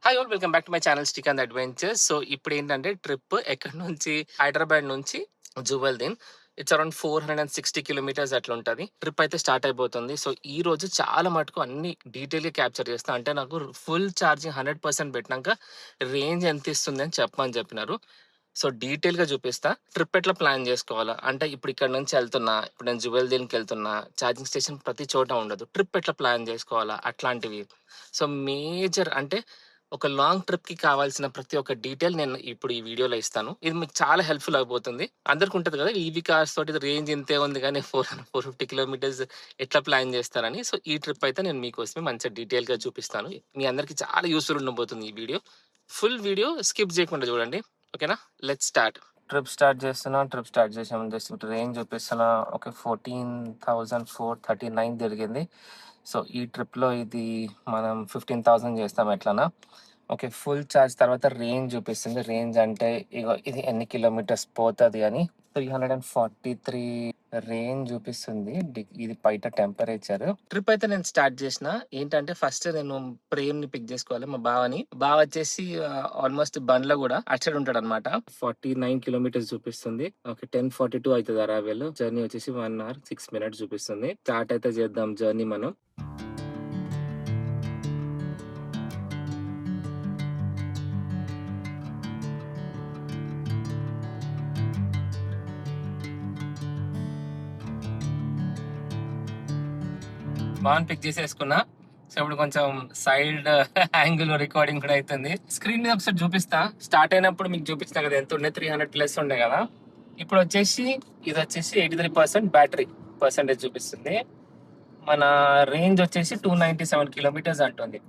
Hi all welcome back to my channel stick and adventures. So ఇప్పుడు ఏంటంటే trip ఎక్కడి నుంచి హైదరాబాద్ నుంచి జువెల్దీన్. ఇట్స్ అరౌండ్ 460 కిలోమీటర్స్ అట్లా ఉంటుంది. ట్రిప్ అయితే స్టార్ట్ అయిపోతుంది. సో ఈ రోజు చాలా మటుకు అన్ని డీటెయిల్ గా క్యాప్చర్ చేస్తా. అంటే నాకు ఫుల్ ఛార్జింగ్ 100% పెట్టినాక రేంజ్ ఎంత ఇస్తుంది అని చెప్పమని చెప్పినారు. సో డీటెయిల్ గా చూపిస్తా. ట్రిప్ ఎట్లా ప్లాన్ చేసుకోవాలా అంటే ఇప్పుడు ఇక్కడ నుంచి వెళ్తున్నా, ఇప్పుడు నేను జువెల్దీన్కి వెళ్తున్నా, ఛార్జింగ్ స్టేషన్ ప్రతి చోట ఉండదు. ట్రిప్ ఎట్లా ప్లాన్ చేసుకోవాలా అట్లాంటివి. సో మేజర్ అంటే ఒక లాంగ్ ట్రిప్ కి కావాల్సిన ప్రతి ఒక్క డీటెయిల్ నేను ఇప్పుడు ఈ వీడియోలో ఇస్తాను. ఇది మీకు చాలా హెల్ప్ఫుల్ అయిపోతుంది. అందరికి ఉంటది కదా ఈవీ కార్స్ తోటి రేంజ్ ఇంతే ఉంది కానీ 450 కిలోమీటర్స్ ఎట్లా ప్లాన్ చేస్తారని. సో ఈ ట్రిప్ అయితే నేను మీకోసమే మంచిగా డీటెయిల్ గా చూపిస్తాను. మీ అందరికి చాలా యూస్ఫుల్ ఉండబోతుంది ఈ వీడియో. ఫుల్ వీడియో స్కిప్ చేయకుండా చూడండి. ఓకేనా, లెట్స్ స్టార్ట్. ట్రిప్ స్టార్ట్ చేస్తున్నా. ట్రిప్ స్టార్ట్ చేసాము. జస్ట్ రేంజ్ చూపిస్తున్నా. ఓకే, 14,439 జరిగింది. సో ఈ ట్రిప్లో ఇది మనం 15,000 చేస్తాం ఎట్లనా. ఓకే, ఫుల్ ఛార్జ్ తర్వాత రేంజ్ చూపిస్తుంది. రేంజ్ అంటే ఇగో ఇది ఎన్ని కిలోమీటర్స్ పోతుంది అని 343 రేంజ్ చూపిస్తుంది. ఇది బయట టెంపరేచర్. ట్రిప్ అయితే నేను స్టార్ట్ చేసిన. ఏంటంటే ఫస్ట్ నేను ప్రేమ్ ని పిక్ చేసుకోవాలి, మా బావని. బావ వచ్చేసి ఆల్మోస్ట్ బండ్లో కూడా అటు సైడ్ ఉంటాడు అనమాట. 49 కిలోమీటర్స్ చూపిస్తుంది. ఓకే, 10:42 అవుతుంది అరైవల్. జర్నీ వచ్చేసి 1 hour 6 minutes చూపిస్తుంది. స్టార్ట్ అయితే చేద్దాం జర్నీ మనం. బాగా పిక్ చేసేసుకున్నా. సో ఇప్పుడు కొంచెం సైడ్ యాంగిల్ రికార్డింగ్ కూడా అవుతుంది. స్క్రీన్ మీద ఒకసారి చూపిస్తా. స్టార్ట్ అయినప్పుడు మీకు చూపిస్తా కదా ఎంత ఉండే, 300+ ఉండే కదా. ఇప్పుడు వచ్చేసి ఇది వచ్చేసి 83% బ్యాటరీ పర్సెంటేజ్ చూపిస్తుంది. మన రేంజ్ వచ్చేసి 297 కిలోమీటర్స్ అంటుంది.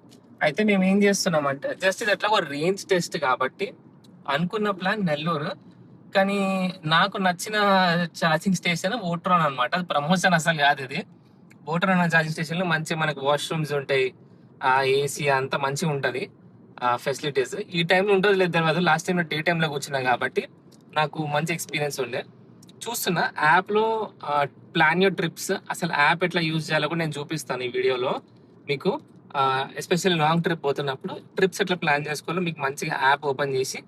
అయితే మేము ఏం చేస్తున్నాం అంటే జస్ట్ ఇది ఎట్లా ఒక రేంజ్ టెస్ట్ కాబట్టి అనుకున్న ప్లాన్ నెల్లూరు. కానీ నాకు నచ్చిన ఛార్జింగ్ స్టేషన్ ఓట్రాన్ అనమాట. అది ప్రమోషన్ అసలు కాదు ఇది. ఓట్రాన్ ఛార్జింగ్ స్టేషన్ లో మంచి మనకు వాష్రూమ్స్ ఉంటాయి, ఆ ఏసీ అంతా మంచిగా ఉంటది, ఆ ఫెసిలిటీస్. ఈ టైంలో ఉంటుంది లేదు తెలియదు. లాస్ట్ టైం డే టైంలో కూర్చున్నా కాబట్టి నాకు మంచి ఎక్స్పీరియన్స్ ఉండే. చూస్తున్నా యాప్లో ప్లాన్ యూర్ ట్రిప్స్. అసలు యాప్ ఎట్లా యూజ్ చేయాలో కూడా నేను చూపిస్తాను ఈ వీడియోలో మీకు. ఎస్పెషల్లీ లాంగ్ ట్రిప్ పోతున్నప్పుడు ట్రిప్స్ ఎట్లా ప్లాన్ చేసుకోవాలో మీకు మంచిగా యాప్ ఓపెన్ చేసి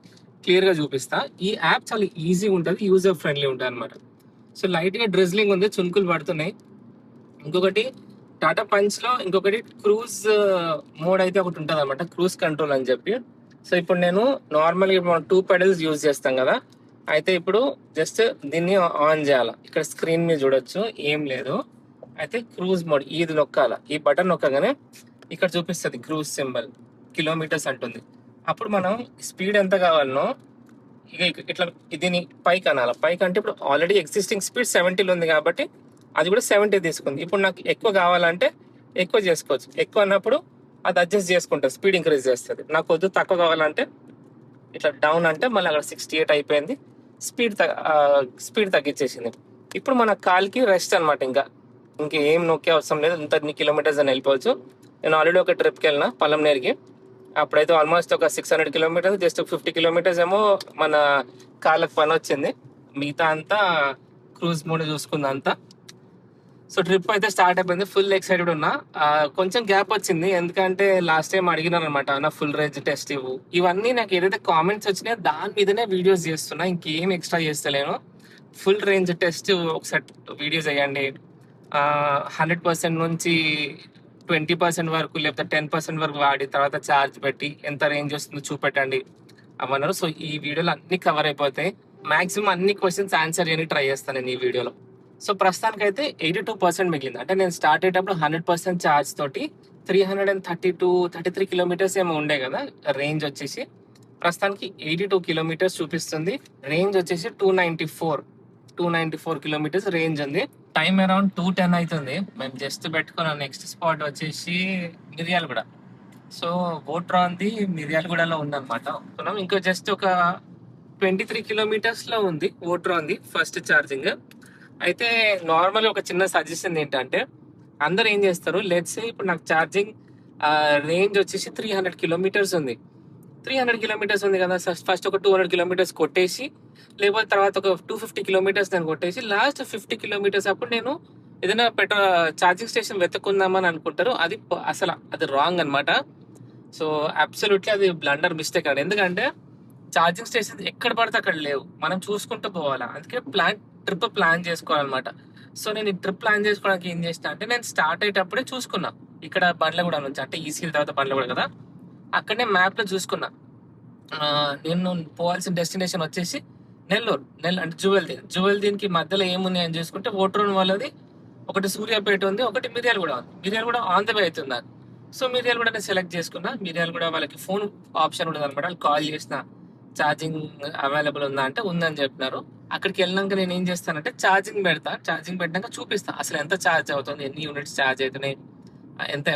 క్లియర్గా చూపిస్తా. ఈ యాప్ చాలా ఈజీ ఉంటుంది, యూజర్ ఫ్రెండ్లీ ఉంటుంది అనమాట. సో లైట్గా డ్రిజ్లింగ్ ఉంది, చునుకులు పడుతున్నాయి. ఇంకొకటి టాటా పంచ్ లో ఇంకొకటి క్రూజ్ మోడ్ అయితే ఒకటి ఉంటుంది అనమాట, క్రూజ్ కంట్రోల్ అని చెప్పి. సో ఇప్పుడు నేను నార్మల్గా మనం 2 pedals యూజ్ చేస్తాం కదా. అయితే ఇప్పుడు జస్ట్ దీన్ని ఆన్ చేయాలి. ఇక్కడ స్క్రీన్ మీద చూడొచ్చు, ఏం లేదు. అయితే క్రూజ్ మోడ్ ఇది నొక్కాల. ఈ బటన్ నొక్కగానే ఇక్కడ చూపిస్తుంది క్రూజ్ సింబల్, కిలోమీటర్స్ అంటుంది. అప్పుడు మనం స్పీడ్ ఎంత కావాలనో ఇట్లా దీన్ని పైకి అనాలి. పైకి అంటే ఇప్పుడు ఆల్రెడీ ఎగ్జిస్టింగ్ స్పీడ్ 70లో ఉంది కాబట్టి అది కూడా 70 తీసుకుంది. ఇప్పుడు నాకు ఎక్కువ కావాలంటే ఎక్కువ చేసుకోవచ్చు. ఎక్కువ అన్నప్పుడు అది అడ్జస్ట్ చేసుకుంటుంది, స్పీడ్ ఇంక్రీజ్ చేస్తుంది. నాకు వద్దు తక్కువ కావాలంటే ఇట్లా డౌన్ అంటే మళ్ళీ అక్కడ 68 అయిపోయింది. స్పీడ్ తగ్గించేసింది. ఇప్పుడు మన కాల్కి రెస్ట్ అనమాట. ఇంకేం నొక్కే అవసరం లేదు. ఇంత కిలోమీటర్స్ అని వెళ్ళిపోవచ్చు. నేను ఆల్రెడీ ఒక ట్రిప్కి వెళ్ళిన పలంనేరుకి. అప్పుడైతే ఆల్మోస్ట్ ఒక 600 కిలోమీటర్స్, జస్ట్ 50 కిలోమీటర్స్ ఏమో మన కాళ్ళకి పని వచ్చింది. మిగతా అంతా క్రూజ్ మోడ్ చూసుకుంది అంతా. సో ట్రిప్ అయితే స్టార్ట్ అయిపోయింది. ఫుల్ ఎక్సైటెడ్ ఉన్నా. కొంచెం గ్యాప్ వచ్చింది ఎందుకంటే లాస్ట్ టైం అడిగినారు అనమాట, నా ఫుల్ రేంజ్ టెస్ట్ ఇవ్వు. ఇవన్నీ నాకు ఏదైతే కామెంట్స్ వచ్చినాయో దాని మీదనే వీడియోస్ చేస్తున్నా, ఇంకేం ఎక్స్ట్రా చేస్తలేను. ఫుల్ రేంజ్ టెస్ట్ ఒకసారి వీడియోస్ వేయండి. 100% నుంచి 20% వరకు లేకపోతే 10% వరకు వాడి తర్వాత ఛార్జ్ పెట్టి ఎంత రేంజ్ వస్తుందో చూపెట్టండి అవన్నారు. సో ఈ వీడియోలో అన్ని కవర్ అయిపోతాయి. మాక్సిమం అన్ని క్వశ్చన్స్ ఆన్సర్ చేయడానికి ట్రై చేస్తాను నేను ఈ వీడియోలో. సో ప్రస్తుతానికి అయితే 82% మిగిలింది. అంటే నేను స్టార్ట్ అయ్యేటప్పుడు 100% ఛార్జ్ తోటి 333 కిలోమీటర్స్ ఏమో ఉండే కదా రేంజ్ వచ్చేసి. ప్రస్తుతానికి 82 కిలోమీటర్స్ చూపిస్తుంది. రేంజ్ వచ్చేసి 294 కిలోమీటర్స్ రేంజ్ ఉంది. టైం అరౌండ్ 2:10 అవుతుంది. మేము జస్ట్ పెట్టుకున్నాం. నెక్స్ట్ స్పాట్ వచ్చేసి మిర్యాలగూడ. సో ఓట్రాన్ది మిర్యాలగూడలో ఉందన్నమాట. ఇంకో జస్ట్ ఒక 23 కిలోమీటర్స్ లో ఉంది ఓట్రాన్ది ఫస్ట్ ఛార్జింగ్. అయితే నార్మల్ ఒక చిన్న సజెషన్ ఏంటంటే అందరు ఏం చేస్తారు, లెట్స్ ఇప్పుడు నాకు ఛార్జింగ్ రేంజ్ వచ్చేసి 300 కిలోమీటర్స్ ఉంది. 300 కిలోమీటర్స్ ఉంది కదా, ఫస్ట్ ఒక 200 కిలోమీటర్స్ కొట్టేసి, లేకపోతే తర్వాత ఒక 250 కిలోమీటర్స్ నేను కొట్టేసి లాస్ట్ 50 కిలోమీటర్స్ అప్పుడు నేను ఏదైనా ఛార్జింగ్ స్టేషన్ వెతుక్కుందామని అనుకుంటారు. అది అసలు అది రాంగ్ అనమాట. సో అబ్సల్యూట్లీ అది బ్లండర్ మిస్టేక్ అండి. ఎందుకంటే ఛార్జింగ్ స్టేషన్ ఎక్కడ పడితే అక్కడ లేవు, మనం చూసుకుంటూ పోవాలా. అందుకే ట్రిప్ ప్లాన్ చేసుకోవాలన్నమాట. సో నేను ఈ ట్రిప్ ప్లాన్ చేసుకోవడానికి ఏం చేసిన అంటే, నేను స్టార్ట్ అయ్యేటప్పుడే చూసుకున్నా ఇక్కడ బండ్లగూడ నుంచి, అంటే ఈసీల తర్వాత బండ్లగూడ కదా, అక్కడనే మ్యాప్ లో చూసుకున్నా. నేను పోవాల్సిన డెస్టినేషన్ వచ్చేసి నెల్లూరు అంటే జువెల్దీన్కి మధ్యలో ఏమున్నాయి అని చూసుకుంటే ఓట్రోన్ వాళ్ళది ఒకటి సూర్యాపేట ఉంది, ఒకటి మిర్యాలగూడ ఉంది. మిర్యాలగూడ ఆన్ ద వే అవుతుంది నాకు. సో మిర్యాలగూడ నేను సెలెక్ట్ చేసుకున్నా. మిర్యాలగూడ వాళ్ళకి ఫోన్ ఆప్షన్ ఉండదు అనమాట. వాళ్ళు కాల్ చేసిన ఛార్జింగ్ అవైలబుల్ ఉందా అంటే ఉందని చెప్పినారు. అక్కడికి వెళ్ళినాక నేను ఏం చేస్తానంటే ఛార్జింగ్ పెడతా. ఛార్జింగ్ పెట్టినాక చూపిస్తా అసలు ఎంత ఛార్జ్ అవుతుంది, ఎన్ని యూనిట్స్ ఛార్జ్ అవుతున్నాయి, ఎంత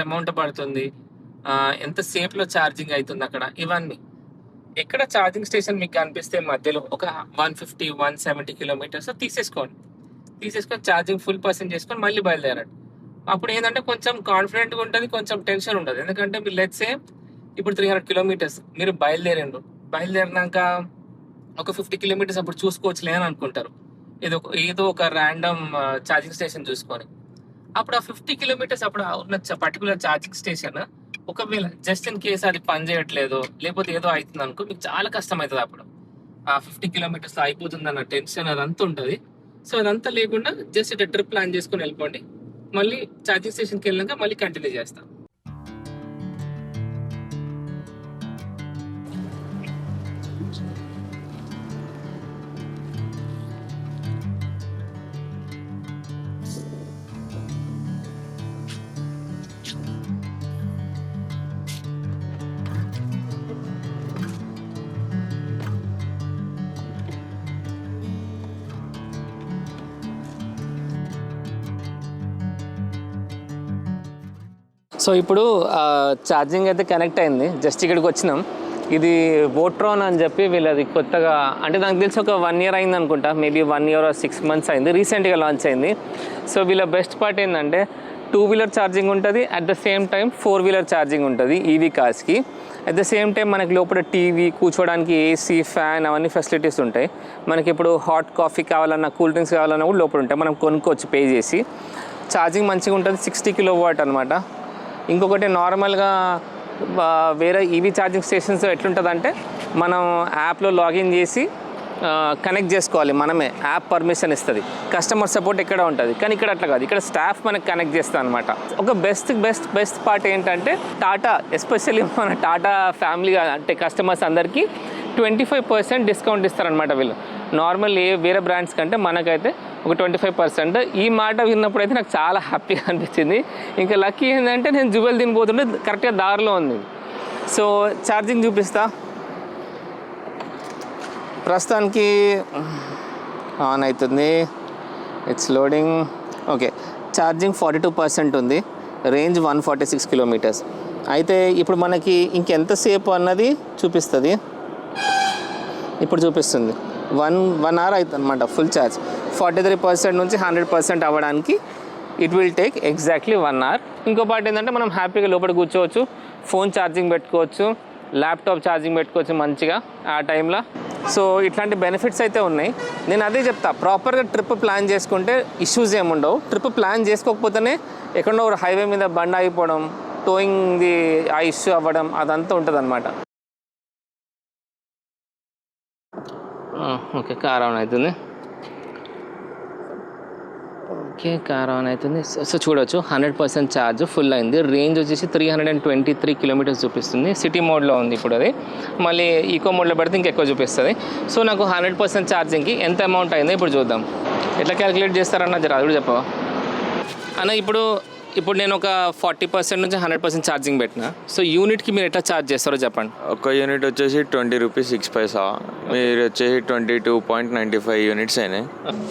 అమౌంట్ పడుతుంది, ఎంత సేఫ్ లో ఛార్జింగ్ అవుతుంది అక్కడ, ఇవన్నీ. ఎక్కడ ఛార్జింగ్ స్టేషన్ మీకు కనిపిస్తే మధ్యలో ఒక 150-170 కిలోమీటర్స్ తీసేసుకొని ఛార్జింగ్ ఫుల్ పర్సెంట్ చేసుకొని మళ్ళీ బయలుదేరండి. అప్పుడు ఏంటంటే కొంచెం కాన్ఫిడెంట్గా ఉంటుంది, కొంచెం టెన్షన్ ఉండదు. ఎందుకంటే మీరు లెట్సే ఇప్పుడు 300 కిలోమీటర్స్ మీరు బయలుదేరినాక ఒక 50 కిలోమీటర్స్ అప్పుడు చూసుకోవచ్చులే అని అనుకుంటారు, ఏదో ఒక ర్యాండమ్ ఛార్జింగ్ స్టేషన్ చూసుకొని. అప్పుడు ఆ 50 కిలోమీటర్స్ అప్పుడు ఉన్న పర్టికులర్ ఛార్జింగ్ స్టేషన్ ఒకవేళ జస్ట్ ఇన్ కేసు అది పని చేయట్లేదు, లేకపోతే ఏదో అవుతుంది అనుకో, మీకు చాలా కష్టం అవుతుంది. అప్పుడు ఆ 50 కిలోమీటర్స్ అయిపోతుంది అన్న టెన్షన్ అదంతా ఉంటుంది. సో అదంతా లేకుండా జస్ట్ ఇట్లా ట్రిప్ ప్లాన్ చేసుకుని వెళ్ళిపోండి. మళ్ళీ ఛార్జింగ్ స్టేషన్కి వెళ్ళినాక మళ్ళీ కంటిన్యూ చేస్తాం. సో ఇప్పుడు ఛార్జింగ్ అయితే కనెక్ట్ అయింది. జస్ట్ ఇక్కడికి వచ్చినాం. ఇది ఓట్రోన్ అని చెప్పి వీళ్ళది కొత్తగా, అంటే నాకు తెలిసి ఒక 1 year అయింది అనుకుంటా, మేబీ 1 year or 6 months అయింది, రీసెంట్గా లాంచ్ అయింది. సో వీళ్ళ బెస్ట్ పార్ట్ ఏంటంటే 2-wheeler ఛార్జింగ్ ఉంటుంది, at the same time 4-wheeler charging ఉంటుంది ఈవీ కార్స్కి. అట్ ద సేమ్ టైం మనకి లోపల టీవీ, కూర్చోడానికి ఏసీ, ఫ్యాన్ అవన్నీ ఫెసిలిటీస్ ఉంటాయి. మనకి ఇప్పుడు హాట్ కాఫీ కావాలన్నా, కూల్ డ్రింక్స్ కావాలన్నా కూడా లోపల ఉంటాయి, మనం కొనుక్కోవచ్చు పే చేసి. ఛార్జింగ్ మంచిగా ఉంటుంది, 60 kW అనమాట. ఇంకొకటి నార్మల్గా వేరే ఈవీ ఛార్జింగ్ స్టేషన్స్ ఎట్లుంటుందంటే, మనం యాప్లో లాగిన్ చేసి కనెక్ట్ చేసుకోవాలి మనమే, యాప్ పర్మిషన్ ఇస్తుంది, కస్టమర్ సపోర్ట్ ఎక్కడ ఉంటుంది. కానీ ఇక్కడ అట్లా కాదు, ఇక్కడ స్టాఫ్ మనకు కనెక్ట్ చేస్తుంది అనమాట. ఒక బెస్ట్ పార్ట్ ఏంటంటే, టాటా ఎస్పెషల్లీ మన టాటా ఫ్యామిలీ అంటే కస్టమర్స్ అందరికీ 25% డిస్కౌంట్ ఇస్తారనమాట వీళ్ళు. నార్మల్ వేరే బ్రాండ్స్ కంటే మనకైతే ఒక 25%. ఈ మాట విన్నప్పుడు అయితే నాకు చాలా హ్యాపీగా అనిపించింది. ఇంకా లక్కీ ఏంటంటే నేను జువెల్దీన్ పోతుంటే కరెక్ట్గా దారిలో ఉంది. సో ఛార్జింగ్ చూపిస్తా. ప్రస్తుతానికి ఆన్ అవుతుంది, ఇట్స్ లోడింగ్. ఓకే, ఛార్జింగ్ 42% ఉంది, రేంజ్ 146 kilometers. అయితే ఇప్పుడు మనకి ఇంకెంతసేపు అన్నది చూపిస్తుంది. ఇప్పుడు చూపిస్తుంది 1 hour అవుతుంది అనమాట ఫుల్ ఛార్జ్. 43% నుంచి 100% అవ్వడానికి it will take exactly 1 hour. ఇంకో పార్ట్ ఏంటంటే, మనం హ్యాపీగా లోపల కూర్చోవచ్చు, ఫోన్ ఛార్జింగ్ పెట్టుకోవచ్చు, ల్యాప్టాప్ ఛార్జింగ్ పెట్టుకోవచ్చు మంచిగా ఆ టైంలో. సో ఇట్లాంటి బెనిఫిట్స్ అయితే ఉన్నాయి. నేను అదే చెప్తా, ప్రాపర్గా ట్రిప్ ప్లాన్ చేసుకుంటే ఇష్యూస్ ఏముండవు. ట్రిప్ ప్లాన్ చేసుకోకపోతేనే ఎక్కడో ఒక హైవే మీద బండి ఆగిపోవడం, టోయింగ్ది ఆ ఇష్యూ అవ్వడం, అదంతా ఉంటుంది అనమాట. ఓకే, కార్ ఆన్ అవుతుంది. ఓకే, కార్ ఆన్ అవుతుంది. సో చూడవచ్చు 100% ఛార్జ్ ఫుల్ అయింది. రేంజ్ వచ్చేసి 323 kilometers చూపిస్తుంది. సిటీ మోడ్లో ఉంది ఇప్పుడు అది. మళ్ళీ ఈకో మోడ్లో పెడితే ఇంకెక్కువ చూపిస్తుంది. సో నాకు 100% ఛార్జింగ్కి ఎంత అమౌంట్ అయిందో ఇప్పుడు చూద్దాం. ఎట్లా క్యాలిక్యులేట్ చేస్తారన్న జర అది కూడా చెప్పవా అన్న? ఇప్పుడు నేను ఒక 40% నుంచి 100% ఛార్జింగ్ పెట్టినా. సో యూనిట్కి మీరు ఎట్లా ఛార్జ్ చేస్తారో చెప్పండి. ఒక యూనిట్ వచ్చేసి 20 రూపీస్ 6 పైసా, మీరు వచ్చేసి 22.95 యూనిట్స్ అయినాయి.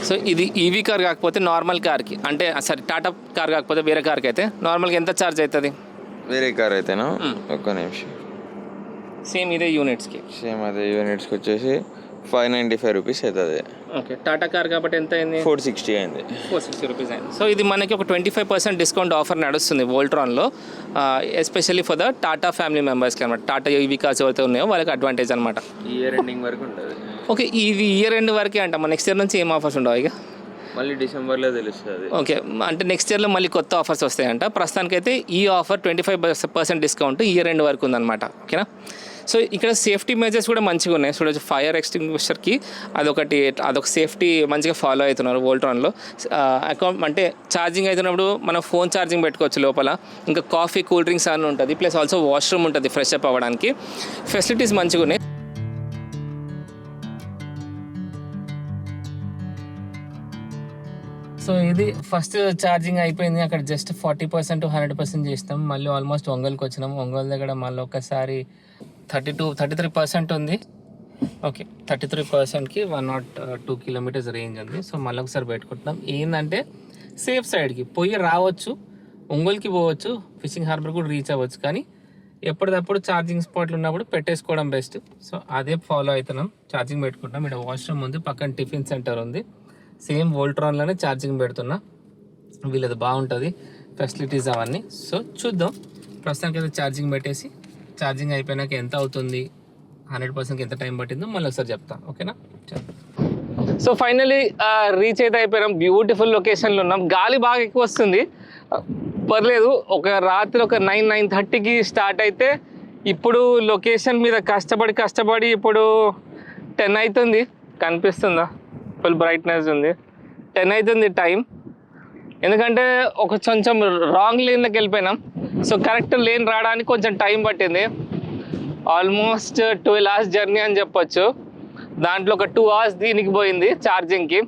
సో ఇది ఈవీ కార్ కాకపోతే నార్మల్ కార్కి, అంటే సరే టాటా కార్ కాకపోతే వేరే కార్కి అయితే నార్మల్గా ఎంత ఛార్జ్ అవుతుంది? వేరే కార్ అయితేనా, ఒక్క నిమిషం. సేమ్ ఇదే యూనిట్స్కి? సేమ్ అదే యూనిట్స్కి వచ్చేసి 595 రూపీస్ అవుతుంది. ఓకే, టాటా కార్ కాబట్టి ఎంత అయింది? 460 అయింది. 460 రూపీస్ అయింది. సో ఇది మనకి ఒక 25% డిస్కౌంట్ ఆఫర్ నడుస్తుంది వోల్ట్రాన్లో, especially for the Tata family మెంబర్స్కి అనమాట. టాటా ఈవీ కార్స్ ఎవరైతే ఉన్నాయో వాళ్ళకి అడ్వాంటేజ్ అనమాట. ఇయర్ ఎండింగ్ వరకు ఉంటుంది. ఓకే, ఇది ఇయర్ ఎండ్ వరకే అంట, నెక్స్ట్ ఇయర్ నుంచి ఏం ఆఫర్స్ ఉండవు ఇక? మళ్ళీ డిసెంబర్లో తెలుస్తుంది. ఓకే, అంటే నెక్స్ట్ ఇయర్లో మళ్ళీ కొత్త ఆఫర్స్ వస్తాయంట. ప్రస్తుతానికైతే ఈ ఆఫర్ 25% డిస్కౌంట్ ఇయర్ ఎండ్ వరకు ఉందన్నమాట. ఓకేనా. సో ఇక్కడ సేఫ్టీ మెజర్స్ కూడా మంచిగా ఉన్నాయి. చూడొచ్చు, ఫైర్ ఎక్స్టింగ్విషర్కి అదొక సేఫ్టీ మంచిగా ఫాలో అవుతున్నారు వోల్ట్రాన్లో. అకౌంట్ అంటే ఛార్జింగ్ అవుతున్నప్పుడు మనం ఫోన్ ఛార్జింగ్ పెట్టుకోవచ్చు లోపల. ఇంకా కాఫీ, కూల్ డ్రింక్స్ అని ఉంటుంది. ప్లస్ ఆల్సో వాష్రూమ్ ఉంటుంది ఫ్రెష్ అప్ అవ్వడానికి. ఫెసిలిటీస్ మంచిగా ఉన్నాయి. సో ఇది ఫస్ట్ ఛార్జింగ్ అయిపోయింది. అక్కడ జస్ట్ 40% to 100% చేసినాం. మళ్ళీ ఆల్మోస్ట్ ఒంగోలుకి వచ్చినాం. ఒంగోలు దగ్గర మళ్ళీ ఒకసారి 33% ఉంది. ఓకే, 33%కి 102 kilometers రేంజ్ ఉంది. సో మళ్ళీ ఒకసారి పెట్టుకుంటున్నాం. ఏంటంటే సేఫ్ సైడ్కి పోయి రావచ్చు, ఒంగోలుకి పోవచ్చు, ఫిషింగ్ హార్బర్ కూడా రీచ్ అవ్వచ్చు. కానీ ఎప్పటికప్పుడు ఛార్జింగ్ స్పాట్లు ఉన్నప్పుడు పెట్టేసుకోవడం బెస్ట్. సో అదే ఫాలో అవుతున్నాం. ఛార్జింగ్ పెట్టుకుంటాం. ఇక్కడ వాష్రూమ్ ఉంది, పక్కన టిఫిన్ సెంటర్ ఉంది. సేమ్ వోల్ట్రాన్లోనే ఛార్జింగ్ పెడుతున్నా. వీళ్ళది బాగుంటుంది ఫెసిలిటీస్ అవన్నీ. సో చూద్దాం. ప్రస్తుతానికి అయితే ఛార్జింగ్ పెట్టేసి ఛార్జింగ్ అయిపోయినాక ఎంత అవుతుంది, 100%కి ఎంత టైం పట్టిందో మళ్ళీ ఒకసారి చెప్తాను. ఓకేనా. సో ఫైనలీ రీచ్ అయితే అయిపోయినాం. బ్యూటిఫుల్ లొకేషన్లో ఉన్నాం. గాలి బాగా ఎక్కువ వస్తుంది, పర్లేదు. రాత్రి 9-9:30కి స్టార్ట్ అయితే ఇప్పుడు లొకేషన్ మీద కష్టపడి ఇప్పుడు 10 అవుతుంది. కనిపిస్తుందా? ఫుల్ బ్రైట్నెస్ ఉంది. 10 అవుతుంది టైం. ఎందుకంటే కొంచెం రాంగ్ లేన్లోకి వెళ్ళిపోయినాం. సో కరెక్ట్ లేన్ రావడానికి కొంచెం టైం పట్టింది. ఆల్మోస్ట్ 12 hours జర్నీ అని చెప్పొచ్చు. దాంట్లో 2 hours దీనికి పోయింది ఛార్జింగ్కి.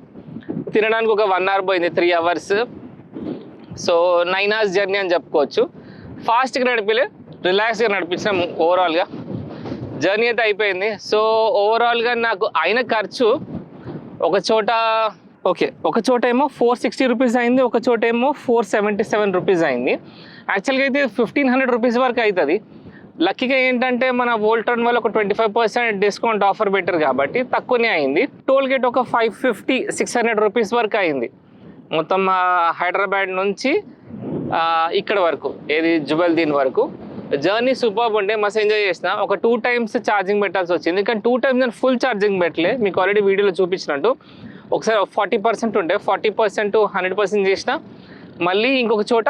తినడానికి 1 hour పోయింది, 3 hours. సో 9 hours జర్నీ అని చెప్పుకోవచ్చు. ఫాస్ట్గా నడిపిలే, రిలాక్స్గా నడిపించినాం. ఓవరాల్గా జర్నీ అయితే అయిపోయింది. సో ఓవరాల్గా నాకు అయిన ఖర్చు ఒక చోట ఏమో 460 రూపీస్ అయింది, ఒక చోట ఏమో 477 రూపీస్ అయింది. యాక్చువల్గా అయితే 1500 రూపీస్ వరకు అవుతుంది. లక్కీగా ఏంటంటే మన వోల్ట్రాన్ వల్ల 25% డిస్కౌంట్ ఆఫర్ పెట్టారు కాబట్టి తక్కువనే అయింది. టోల్ గేట్ 550-600 రూపీస్ వరకు అయింది. మొత్తం హైదరాబాద్ నుంచి ఇక్కడ వరకు, ఏది జుబెల్దీన్ వరకు. జర్నీ సూపర్ ఉండే, మస్తు ఎంజాయ్ చేసిన. 2 times ఛార్జింగ్ పెట్టాల్సి వచ్చింది. కానీ 2 times నేను ఫుల్ ఛార్జింగ్ పెట్టలే, మీకు ఆల్రెడీ వీడియోలో చూపించినట్టు. ఒకసారి 40% ఉండే, 40% to 100% చేసిన. మళ్ళీ ఇంకొక చోట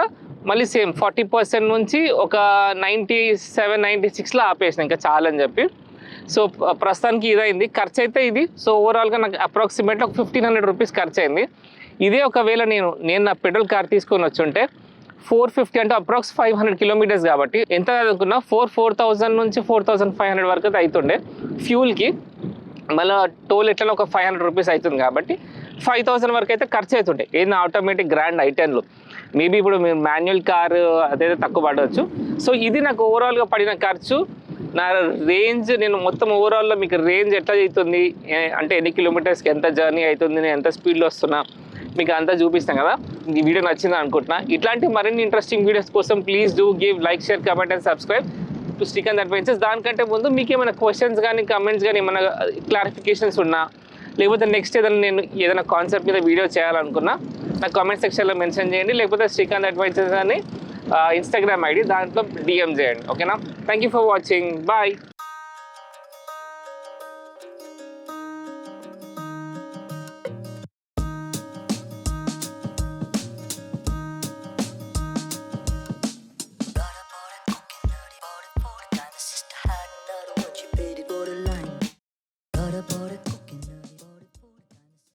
మళ్ళీ సేమ్ 40% నుంచి 97-96లో ఆపేసిన, ఇంకా చాలని చెప్పి. సో ప్రస్తుతానికి ఇదైంది ఖర్చు అయితే ఇది. సో ఓవరాల్గా నాకు అప్రాక్సిమేట్లీ 1500 రూపీస్ ఖర్చు అయింది. ఇదే ఒకవేళ నేను నా పెట్రోల్ కార్ తీసుకొని వచ్చుంటే 450 అంటే అప్రాక్స్ 500 kilometers కాబట్టి ఎంత అనుకున్నా 4,000 నుంచి 4,500 వరకు అయితే అవుతుండే ఫ్యూల్కి. మళ్ళీ టోల్ ఎట్లా 500 రూపీస్ అవుతుంది కాబట్టి 5,000 వరకు అయితే ఖర్చు అవుతుండే. ఏదైనా ఆటోమేటిక్ గ్రాండ్ ఐటెన్లో. మేబీ ఇప్పుడు మీరు మాన్యువల్ కారు అదైతే తక్కువ పడవచ్చు. సో ఇది నాకు ఓవరాల్గా పడిన ఖర్చు. నా రేంజ్ నేను మొత్తం ఓవరాల్లో మీకు రేంజ్ ఎట్లా అవుతుంది అంటే ఎన్ని కిలోమీటర్స్కి ఎంత జర్నీ అవుతుంది, నేను ఎంత స్పీడ్లో వస్తున్నా మీకు అంతా చూపిస్తాను కదా. ఈ వీడియో నచ్చిందని అనుకుంటున్నా. ఇట్లాంటి మరిన్ని ఇంట్రెస్టింగ్ వీడియోస్ కోసం please do give like, share, comment and subscribe to Srikanth adventures. దానికంటే ముందు మీకు ఏమైనా క్వశ్చన్స్ కానీ కమెంట్స్ కానీ ఏమైనా క్లారిఫికేషన్స్ ఉన్నా, లేకపోతే నెక్స్ట్ ఏదైనా కాన్సెప్ట్ మీద వీడియో చేయాలనుకున్నా నాకు కామెంట్ సెక్షన్లో మెన్షన్ చేయండి. లేకపోతే శ్రీకాంత్ అడ్వెంచర్స్ అని ఇన్స్టాగ్రామ్ ఐడి, దాంట్లో DM చేయండి. ఓకేనా. Thank you for watching. Bye.